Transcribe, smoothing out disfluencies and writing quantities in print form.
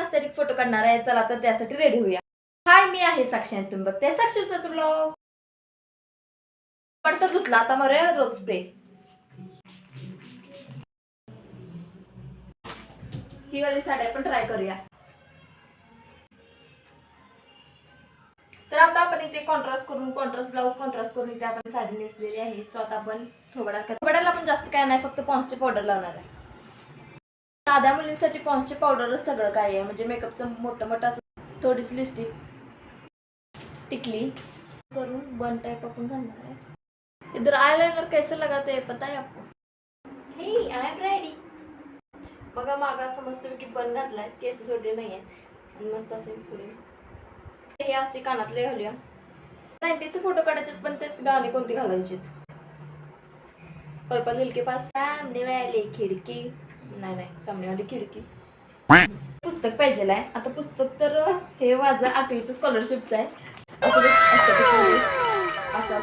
Aesthetic photo काढणार आहे. चला तर त्यासाठी रेडी होऊया. हाय, मी आहे साक्षी आणि तुम्ही बघताय साक्षीचा ब्लॉग. पडतं धुतला आता मरे रोज स्प्रे. ही वाली साडी आपण ट्राय करूया. तर आता आपण इथे कॉन्ट्रास्ट ब्लाउज कॉन्ट्रास्ट करून इथे आपण साडी नेसलेली आहे. सो आता आपण थोड्याला पण जास्त काय नाही, फक्त पॉन्सची पावडर लावणार आहे. साध्या मुलींसाठी पॉन्सची पावडरच सगळं काय आहे. म्हणजे मेकअपचं मोठं असं थोडीशी लिपस्टिक टिकली करून बन टाइप आपण घालणार आहे. इधर आयलाइनर कैसे लगाते हैं पता है आपको? हे आय एम रेडी. बघा मागं असं मस्तपैकी बन घातलाय, केस सोडले नाही आहेत आणि मस्त असे पुढे हे असे कानातले घालूया. 90चे फोटो काढायचे पण ते गाणे कोणते घालायचे? पर्पल हिल के पास सामने वाली खिडकी, नाही सामने वाली खिडकी. पुस्तक पाहिजे आहे. आता पुस्तक तर हे माझं 8वीचं स्कॉलरशिपचं आहे. असं